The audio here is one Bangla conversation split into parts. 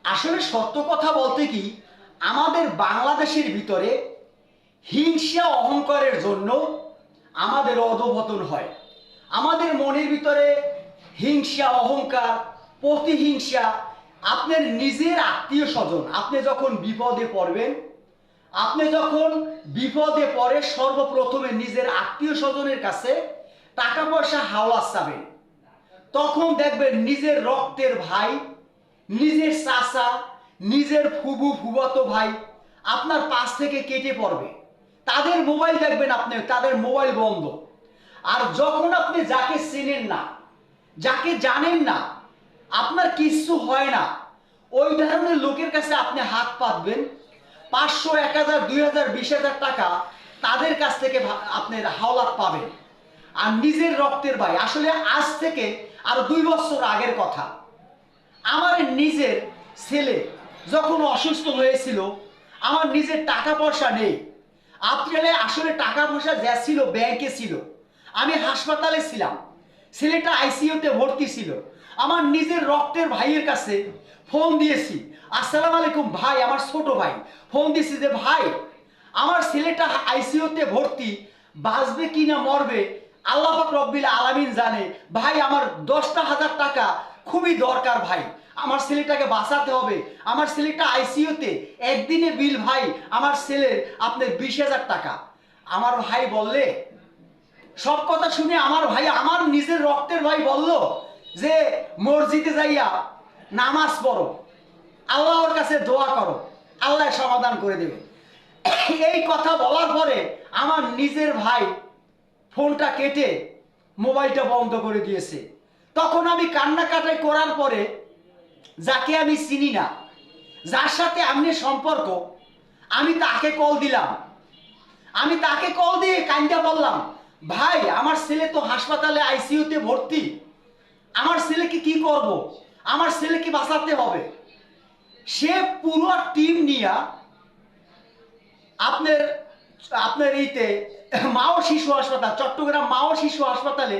আসলে সত্য কথা বলতে কি, আমাদের বাংলাদেশের ভিতরে হিংসা অহংকারের জন্য আমাদের অধঃপতন হয়। আমাদের মনের ভিতরে হিংসা অহংকার প্রতিহিংসা। আপনার নিজের আত্মীয় স্বজন আপনি যখন বিপদে পড়বেন, আপনি যখন বিপদে পড়ে সর্বপ্রথমে নিজের আত্মীয় স্বজনের কাছে টাকা পয়সা হাওলাত চাবেন। তখন দেখবেন নিজের রক্তের ভাই, নিজের চাচা, নিজের ফুবু ফুবাতো ভাই আপনার পাশ থেকে কেটে পড়বে। তাদের মোবাইল দেখবেন, আপনি তাদের মোবাইল বন্ধ। আর যখন আপনি যাকে চেনেন না, যাকে জানেন না, আপনার কিচ্ছু হয় না, ওই ধরনের লোকের কাছে আপনি হাত পাতবেন, 500, 1000, 2000, 20,000 টাকা তাদের কাছ থেকে আপনি হাওলাত পাবেন। আর নিজের রক্তের ভাই, আসলে আজ থেকে আরো 2 বছর আগের কথা, আমার নিজের ছেলে যখন অসুস্থ হয়েছিল, আমার নিজের টাকা পয়সা নেই। আসলে টাকা পয়সা যা ছিল ব্যাংকে ছিল, আমি হাসপাতালে ছিলাম, ছেলেটা আইসিইউতে ভর্তি ছিল। আমার নিজের রক্তের ভাইয়ের কাছে ফোন দিয়েছি, আসসালামু আলাইকুম ভাই, আমার ছোট ভাই, ফোন দিয়েছি যে ভাই আমার ছেলেটা আইসিইউতে ভর্তি, বাঁচবে কি না মরবে আল্লাহ পাক রব্বিল আলামিন জানে। ভাই আমার 10,000 টাকা খুবই দরকার ভাই, আমার ছেলেটাকে বাঁচাতে হবে, আমার ছেলেটা আইসিইউতে, একদিনে বিল ভাই আমার ছেলের আপনার 20,000 টাকা। আমার ভাই বললে, সব কথা শুনে আমার ভাই, আমার নিজের রক্তের ভাই বলল যে মসজিদে যাইয়া নামাজ পড়ো, আল্লাহর কাছে দোয়া করো, আল্লাহ সমাধান করে দেবে। এই কথা বলার পরে আমার নিজের ভাই ফোনটা কেটে মোবাইলটা বন্ধ করে দিয়েছে। তখন আমি কান্নাকাটাই করার পরে, যাকে আমি চিনি না, যার সাথে আমি সম্পর্ক, আমি তাকে কল দিলাম। আমি তাকে কল দিয়ে কাইন্দা বললাম, ভাই আমার ছেলে তো হাসপাতালে আইসিইউতে ভর্তি, আমার ছেলেকে কি করব, আমার ছেলেকে বাঁচাতে হবে। সে পুরো টিম নিয়ে আপনার আপনার এইতে মাও শিশু হাসপাতাল, চট্টগ্রাম মাও শিশু হাসপাতালে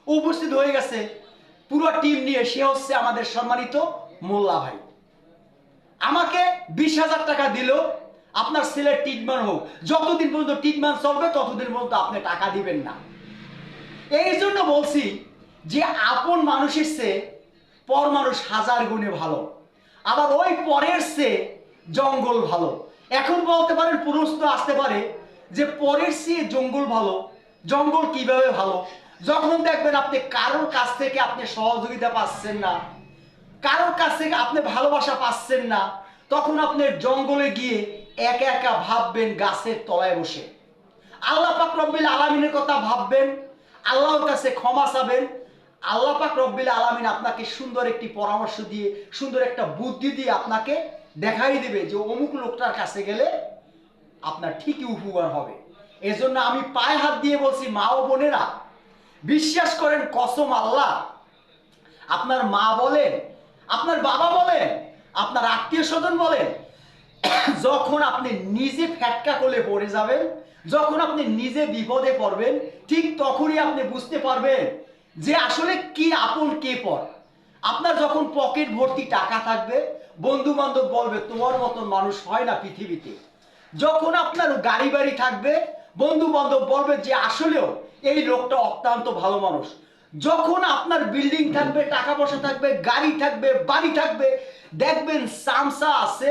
উপস্থিত হয়ে গেছে পুরো টিম নিয়ে। সে হচ্ছে আমাদের সম্মানিত মোল্লা ভাই। আমাকে 20,000 টাকা দিল, আপনার ছেলের ট্রিটমেন্ট হোক, যতদিন পর্যন্ত ট্রিটমেন্ট চলবে ততদিন পর্যন্ত আপনি টাকা দিবেন না। এই জন্য বলছি যে আপন মানুষের চেয়ে পর মানুষ হাজার গুণে ভালো, আবার ওই পরের চেয়ে জঙ্গল ভালো। এখন বলতে পারেন, প্রশ্ন আসতে পারে যে পরের চেয়ে জঙ্গল ভালো, জঙ্গল কিভাবে ভালো? যখন দেখবেন আপনি কারোর কাছ থেকে আপনি সহযোগিতা পাচ্ছেন না, কারোর কাছ থেকে আপনি ভালোবাসা পাচ্ছেন না, তখন আপনি জঙ্গলে গিয়ে একা একা ভাববেন গাছের তলায় বসে, আল্লাহ পাক রব্বিল আলামিনের কথা ভাববেন, আল্লাহর কাছে ক্ষমা চাবেন। আল্লাহ পাক রব্বিল আলামিন আপনাকে সুন্দর একটি পরামর্শ দিয়ে, সুন্দর একটা বুদ্ধি দিয়ে আপনাকে দেখাই দেবে যে অমুক লোকটার কাছে গেলে আপনার ঠিকই উপকার হবে। এজন্য আমি পায়ে হাত দিয়ে বলছি, মা ও বোনেরা, বিশ্বাস করেন, কসম আল্লাহ, আপনার মা বলেন, আপনার বাবা বলেন, আপনার আত্মীয় স্বজন বলেন, যখন আপনি নিজে ফ্যাটকা কোলে পড়ে যাবেন, যখন আপনি নিজে বিপদে পড়বেন, ঠিক তখনই আপনি বুঝতে পারবেন যে আসলে কি আপন কে পর। আপনার যখন পকেট ভর্তি টাকা থাকবে, বন্ধু বান্ধব বলবে তোমার মতন মানুষ হয় না পৃথিবীতে। যখন আপনার গাড়ি বাড়ি থাকবে, বন্ধু বান্ধব বলবে যে আসলেও এই লোকটা অত্যন্ত ভালো মানুষ। যখন আপনার বিল্ডিং থাকবে, টাকা পয়সা থাকবে, গাড়ি থাকবে, বাড়ি থাকবে, দেখবেন সামসা আছে,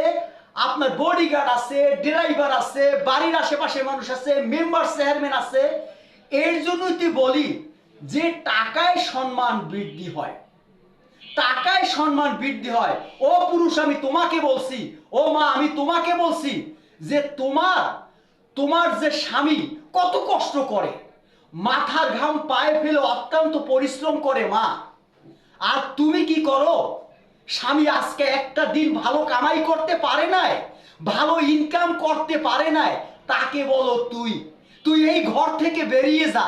আপনার বডিগার্ড আছে, ড্রাইভার আছে, বাড়ির আশেপাশে মানুষ আছে, মেম্বার চেয়ারম্যান আছে। এর জন্যই তো বলি যে টাকায় সম্মান বৃদ্ধি হয়, টাকায় সম্মান বৃদ্ধি হয়। ও পুরুষ আমি তোমাকে বলছি, ও মা আমি তোমাকে বলছি যে তোমার তোমার যে স্বামী কত কষ্ট করে, মাথার ঘাম পায়ে ফেলে অত্যন্ত পরিশ্রম করে মা, আর তুমি কি করো? স্বামী আজকে একটা দিন ভালো কামাই করতে পারে নাই, ভালো ইনকাম করতে পারে নাই, তাকে বলো তুই তুই এই ঘর থেকে বেরিয়ে যা।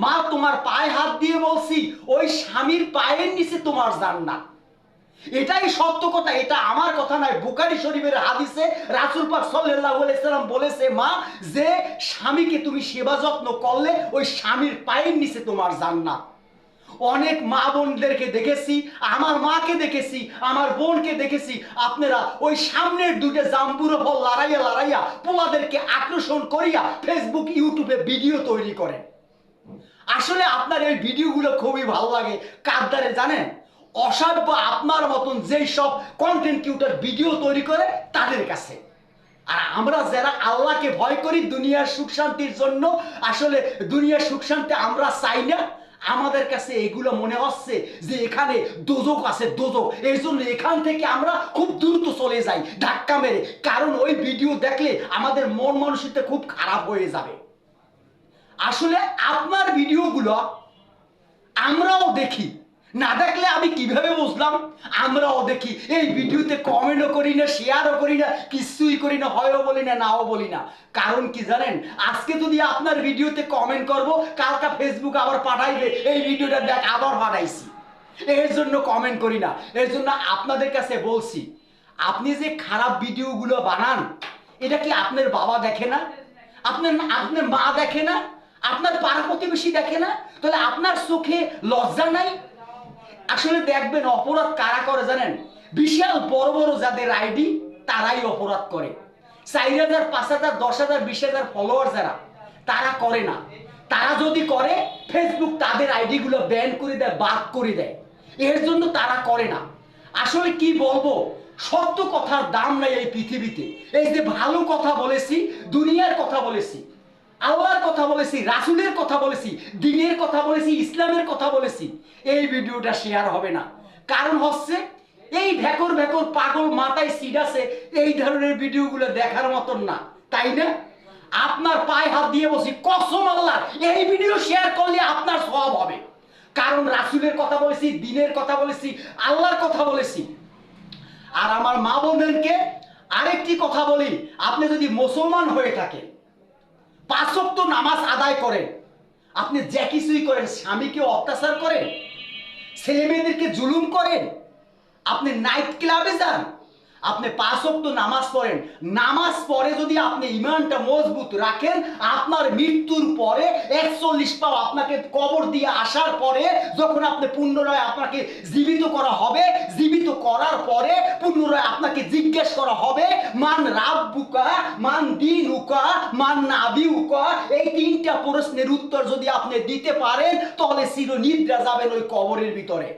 মা তোমার পায়ে হাত দিয়ে বলছি, ওই স্বামীর পায়ের নিচে তোমার জান্নাত। এটাই সত্য কথা, এটা আমার কথা নয়, বুখারী শরীফের হাদিসে রাসূল পাক সাল্লাল্লাহু আলাইহি সাল্লাম বলেছে, মা যে স্বামীকে তুমি সেবা যত্ন করলে ওই স্বামীর পায়ের নিচে তোমার জান্নাত। অনেক মা বোনদেরকে দেখেছি, আমার মাকে দেখেছি, আমার বোনকে দেখেছি, আপনারা ওই সামনের দুটো জাম্বুর ফল লড়াইয়া লড়াইয়া পোলাদেরকে আকর্ষণ করিয়া ফেসবুক ইউটিউবে ভিডিও তৈরি করেন। আসলে আপনার এই ভিডিওগুলো খুবই ভালো লাগে কার দ্বারে জানেন? অসাধ্য আপনার মতন যেই সব কন্টেন্ট ক্রিয়েটর ভিডিও তৈরি করে তাদের কাছে। আর আমরা যারা আল্লাহকে ভয় করি দুনিয়ার সুখ শান্তির জন্য, আসলে দুনিয়ার সুখ শান্তি আমরা চাই না, আমাদের কাছে এগুলো মনে হচ্ছে যে এখানে দোজক আছে, দোজক, এই জন্য এখান থেকে আমরা খুব দ্রুত চলে যাই ধাক্কা মেরে, কারণ ওই ভিডিও দেখলে আমাদের মন মানসিকতা খুব খারাপ হয়ে যাবে। আসলে আপনার ভিডিওগুলো আমরাও দেখি, না দেখলে আমি কিভাবে বুঝলাম? আমরাও দেখি, এই ভিডিওতে কমেন্টও করি না, শেয়ারও করি না, কিছুই করি না, হয়ও বলি না, নাও বলি না। কারণ কি জানেন? আজকে যদি আপনার ভিডিওতে কমেন্ট করব, কালকা ফেসবুক আবার পাঠাইবে এই ভিডিওটা দেখ আবার পাঠাইছি, এর জন্য কমেন্ট করি না। এর জন্য আপনাদের কাছে বলছি, আপনি যে খারাপ ভিডিওগুলো বানান, এটা কি আপনার বাবা দেখে না? আপনার মা দেখে না? আপনার পাড়া প্রতিবেশী দেখে না? তাহলে আপনার চোখে লজ্জা নাই? আসলে দেখবেন অপরাধ কারা করে জানেন? বিশাল বড় বড় যাদের আইডি তারাই অপরাধ করে। 4,000, 5,000, 10,000, 20,000 ফলোয়ার যারা, তারা করে না। তারা যদি করে ফেসবুক তাদের আইডি গুলো ব্যান করে দেয়, বাদ করে দেয়। এর জন্য তারা করে না। আসলে কি বলবো, সত্য কথার দাম নাই এই পৃথিবীতে। এই যে ভালো কথা বলেছি, দুনিয়ার কথা বলেছি, আল্লাহর কথা বলেছি, রাসূলের কথা বলেছি, দ্বীনের কথা বলেছি, ইসলামের কথা বলেছি, এই ভিডিওটা শেয়ার হবে না। কারণ হচ্ছে এই ভেকর ভেকর পাগল মাথায় সিড আছে, এই ধরনের ভিডিওগুলো দেখার মতন না, তাই না? আপনার পায়ে হাত দিয়ে বসি, কসম আল্লাহর, এই ভিডিও শেয়ার করলে আপনার সওয়াব হবে। কারণ রাসূলের কথা বলেছি, দ্বীনের কথা বলেছি, আল্লাহর কথা বলেছি। আর আমার মা বোনদেরকে আরেকটি কথা বলি, আপনি যদি মুসলমান হয়ে থাকেন, 5 ওয়াক্ত নামাজ আদায় করেন, আপনি যে কিছুই করেন, স্বামীকে অত্যাচার করেন, ছেলে মেয়েদেরকে জুলুম করেন, আপনি নাইট ক্লাবে যান, আপনি 5 ওয়াক্ত নামাজ পড়েন, নামাজ পড়ে যদি আপনি ঈমানটা মজবুত রাখেন, আপনার মৃত্যুর পরে 41 পাও আপনাকে কবর দিয়ে আসার পরে যখন আপনি পুনরায় আপনাকে জীবিত করা হবে, জীবিত করার পরে পুনরায় আপনাকে জিজ্ঞেস করা হবে মান রাব্বুকা, মান দীনুকা, মান নাবিউকা, এই 3টা প্রশ্নের উত্তর যদি আপনি দিতে পারেন তাহলে চিরনিদ্রা যাবেন ওই কবরের ভিতরে।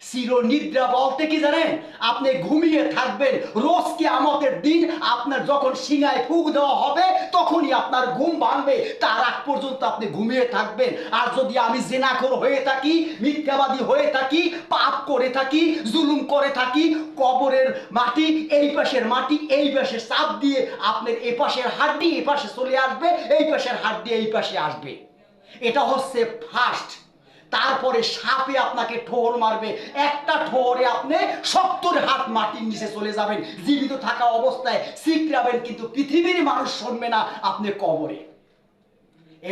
চিরনিদ্রা বলতে কি জানেন? আপনি ঘুমিয়ে থাকবেন, রোজ কিয়ামতের দিন আপনার যখন সিঙায় ফুঁক দেওয়া হবে তখনই আপনার ঘুম ভাঙবে, তার আগ পর্যন্ত আপনি ঘুমিয়ে থাকবেন। আর যদি আমি জিনাখোর হয়ে থাকি, মিথ্যাবাদী হয়ে থাকি, পাপ করে থাকি, জুলুম করে থাকি, কবরের মাটি এই পাশের মাটি এই পাশে চাপ দিয়ে আপনার এ পাশের হাড্ডি এ পাশে চলে আসবে, এই পাশের হাড্ডি এই পাশে আসবে। এটা হচ্ছে ফার্স্ট। তারপরে সাপে আপনাকে ঠোর মারবে, একটা ঠোরে আপনি 70 হাত মাটির নিচে চলে যাবেন, জীবিত থাকা অবস্থায় চিকরাবেন, কিন্তু পৃথিবীর মানুষ শুনবে না, আপনি কবরে।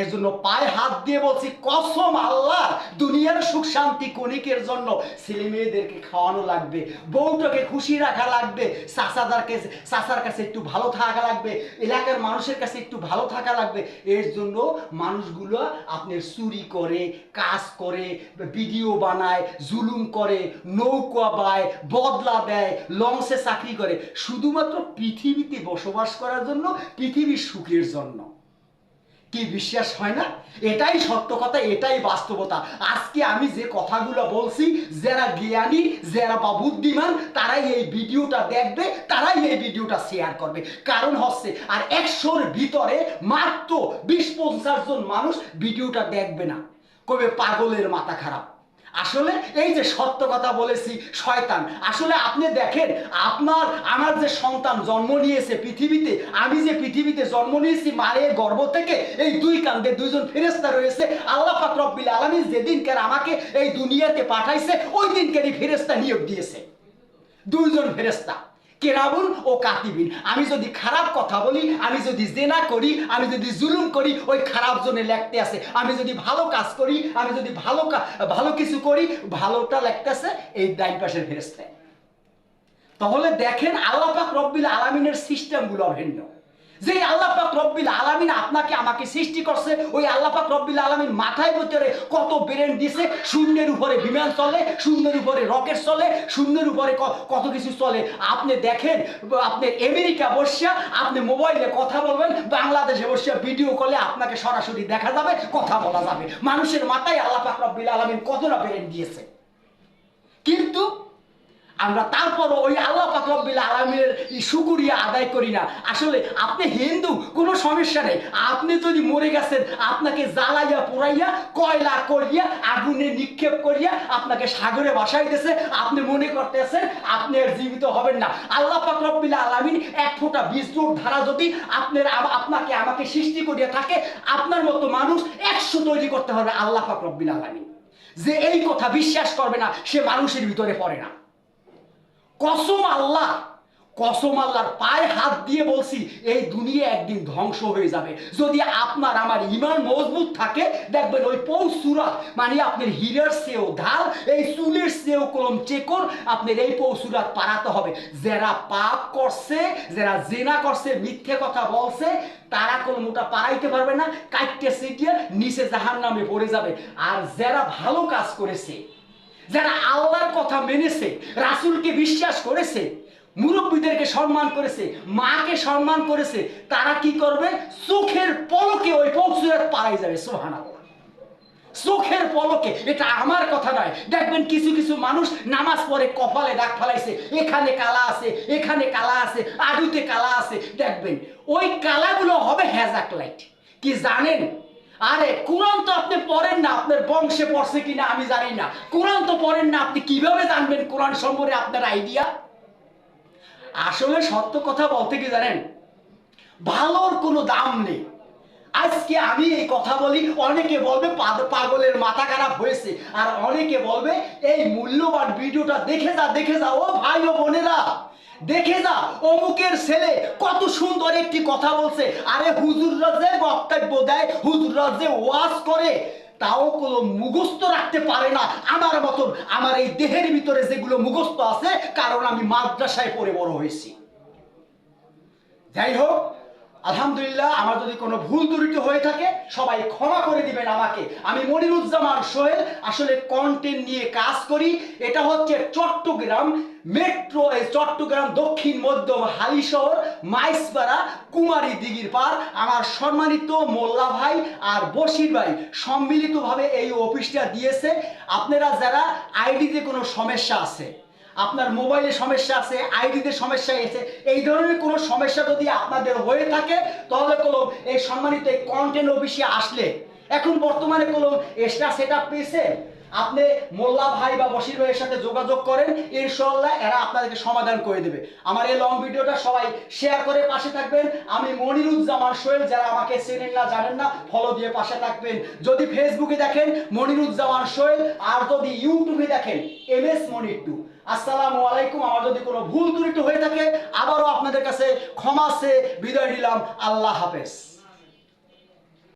এর জন্য পায়ে হাত দিয়ে বলছি, কসম আল্লাহ, দুনিয়ার সুখ শান্তি ক্ষণিকের জন্য ছেলে মেয়েদেরকে খাওয়ানো লাগবে, বউটাকে খুশি রাখা লাগবে, চাচার কাছে একটু ভালো থাকা লাগবে, এলাকার মানুষের কাছে একটু ভালো থাকা লাগবে। এর জন্য মানুষগুলো আপনার চুরি করে, কাজ করে, ভিডিও বানায়, জুলুম করে, নৌকা বায়, বদলা দেয়, লঞ্চে চাকরি করে, শুধুমাত্র পৃথিবীতে বসবাস করার জন্য, পৃথিবীর সুখের জন্য। কি বিশ্বাস হয় না? এটাই সত্য কথা, এটাই বাস্তবতা। আজকে আমি যে কথাগুলো বলছি, যারা জ্ঞানী, যারা বা বুদ্ধিমান, তারাই এই ভিডিওটা দেখবে, তারাই এই ভিডিওটা শেয়ার করবে। কারণ হচ্ছে আর 100-র ভিতরে মাত্র 20-50 জন মানুষ ভিডিওটা দেখবে না, কবে পাগলের মাথা খারাপ। আসলে এই যে সত্য কথা বলেছি, শয়তান। আসলে আপনি দেখেন, আমার যে সন্তান জন্ম নিয়েছে পৃথিবীতে, আমি যে পৃথিবীতে জন্ম নিয়েছি মায়ের গর্ভ থেকে, এই 2 কাঁধে 2 জন ফেরেশতা রয়েছে। আল্লাহ পাক রব্বুল আলামিন যেদিনকার আমাকে এই দুনিয়াতে পাঠাইছে, ওই দিনকারই ফেরেশতা নিয়োগ দিয়েছে, 2 জন ফেরেশতা, কেরাবুন ও কাতিবিন। আমি যদি খারাপ কথা বলি, আমি যদি জেনা করি, আমি যদি জুলুম করি, ওই খারাপ জনে লিখতে আছে। আমি যদি ভালো কাজ করি, আমি যদি ভালো কিছু করি, ভালোটা লিখতেছে এই ডাইন পাশের ফেরেশতা। তাহলে দেখেন আল্লাহ পাক রব্বুল আলামিনের সিস্টেমগুলো ভিন্ন। যে আল্লাহ পাক রব্বিল আলামিন আপনাকে আমাকে সৃষ্টি করছে, ওই আল্লাহ পাক রব্বিল আলামিন মাথায় ভিতরে কত ব্রেন দিছে, শূন্যের উপরে বিমান চলে, শূন্যের উপরে রকেট চলে, শূন্যের উপরে কত কিছু চলে। আপনি দেখেন, আপনি আমেরিকা বসিয়া আপনি মোবাইলে কথা বলবেন, বাংলাদেশে বসিয়া ভিডিও কলে আপনাকে সরাসরি দেখা যাবে, কথা বলা যাবে। মানুষের মাথায় আল্লাহ পাক রব্বিল আলামিন কতটা ব্রেন দিয়েছে। কিন্তু আমরা তারপরও ওই আল্লাহ পাক রব্বিল আলামিনের শুকরিয়া আদায় করি না। আসলে আপনি হিন্দু, কোনো সমস্যা নেই। আপনি যদি মরে গেছেন, আপনাকে জ্বালাইয়া পোড়াইয়া কয়লা করিয়া আগুনে নিক্ষেপ করিয়া আপনাকে সাগরে ভাসাইতেছে, আপনি মনে করতেছেন আপনি আর জীবিত হবেন না। আল্লাহ পাক রব্বিল আলামিন এক ফোঁটা বীজরূপ ধারা যদি আপনাকে আমাকে সৃষ্টি করিয়া থাকে, আপনার মতো মানুষ 100 তৈরি করতে হবে আল্লাহ পাক রব্বিল আলামিন। যে এই কথা বিশ্বাস করবে না, সে মানুষের ভিতরে পড়ে না। কসম আল্লাহ, কসম আল্লাহর পায়ে হাত দিয়ে বলছি, এই দুনিয়া একদিন ধ্বংস হয়ে যাবে। যদি আপনার আমার ঈমান মজবুত থাকে, দেখবেন ওই পৌষ সূরা, মানে আপনার হীরার চেয়েও ঢাল, এই চুলের চেয়েও কলম চেকর, আপনার এই পৌষ সূরা পারাতে হবে। যারা পাপ করছে, যারা জেনা করছে, মিথ্যে কথা বলছে, তারা কোনো মোটা পারাইতে পারবে না, কাটতে সিটিয়ে নিচে জাহান্নামে পড়ে যাবে। আর যারা ভালো কাজ করেছে, যারা আল্লাহর কথা মেনেছে, রাসূলকে বিশ্বাস করেছে, মুরব্বীদেরকে সম্মান করেছে, মাকে সম্মান করেছে, তারা কি করবে? চোখের পলকে ওই পৌঁছুরাত পাই যাবে। সুবহানাল্লাহ, চোখের পলকে। এটা আমার কথা নয়। দেখবেন কিছু কিছু মানুষ নামাজ পড়ে কপালে দাগ ফেলাইছে, এখানে কালা আছে, এখানে কালা আছে, আডুতে কালা আছে। দেখবেন ওই কালাগুলো হবে হ্যাজাক লাইট। কি জানেন? আরে কোরআন তো আপনি পড়েন না, আপনার বংশে পড়ছে কিনা আমি জানি না। কোরআন তো পড়েন না, আপনি কিভাবে জানবেন কোরআন সম্পর্কে আপনার আইডিয়া? আসলে সত্য কথা বলতে কি জানেন, ভালোর কোনো দাম নেই। আজকে আমি এই কথা বলি, অনেকে বলবে পাগলের মাথা খারাপ হয়েছে, আর অনেকে বলবে এই মূল্যবান ভিডিওটা দেখে যা, দেখে যা। ও ভাই ও বোনেরা, দেখে যা, অমুকের ছেলে কত সুন্দর একটি কথা বলছে। আরে হুজুররা যে বক্তব্য দেয়, হুজুররা যে ওয়াজ করে, তাও কোনো মুখস্থ রাখতে পারে না আমার মতন। আমার এই দেহের ভিতরে যেগুলো মুখস্থ আছে, কারণ আমি মাদ্রাসায় পড়ে বড় হয়েছি। যাই হোক, আলহামদুলিল্লাহ, আমার যদি কোনো ভুল ত্রুটি হয়ে থাকে সবাই ক্ষমা করে দিবেন আমাকে। আমি মনিরুজ্জামান সোহেল, আসলে কন্টেন্ট নিয়ে কাজ করি। এটা হচ্ছে চট্টগ্রাম মেট্রো, এই চট্টগ্রাম দক্ষিণ মধ্যম হালিশহর মাইসপাড়া কুমারী দিঘির পার। আমার সম্মানিত মোল্লা ভাই আর বশির ভাই সম্মিলিতভাবে এই অফিসটা দিয়েছে। আপনারা যারা আইডিতে কোনো সমস্যা আছে, আপনার মোবাইলে সমস্যা আছে, আইডিতে সমস্যা এসে, এই ধরনের কোনো সমস্যা যদি আপনাদের হয়ে থাকে, তাহলে কোনো এই সম্মানিত এই কন্টেন্ট অফিসে আসলে, এখন বর্তমানে কোনো এক্সট্রা সেট আপ পেয়েছে, আপনি মোল্লা ভাই বা বশির ভাইয়ের সাথে যোগাযোগ করেন, ইনশাআল্লাহ এরা আপনাদেরকে সমাধান করে দেবে। আমার এই লং ভিডিওটা সবাই শেয়ার করে পাশে থাকবেন। আমি মনিরুজ্জামান সোহেল, যারা আমাকে চেনেন না জানেন না, ফলো দিয়ে পাশে থাকবেন। যদি ফেসবুকে দেখেন মনিরুজ্জামান সোহেল, আর যদি ইউটিউবে দেখেন MS মনির 2। আসসালামু আলাইকুম। আমার যদি কোনো ভুল ত্রুটি হয়ে থাকে, আবারও আপনাদের কাছে ক্ষমা চেয়ে বিদায় নিলাম। আল্লাহ হাফেজ।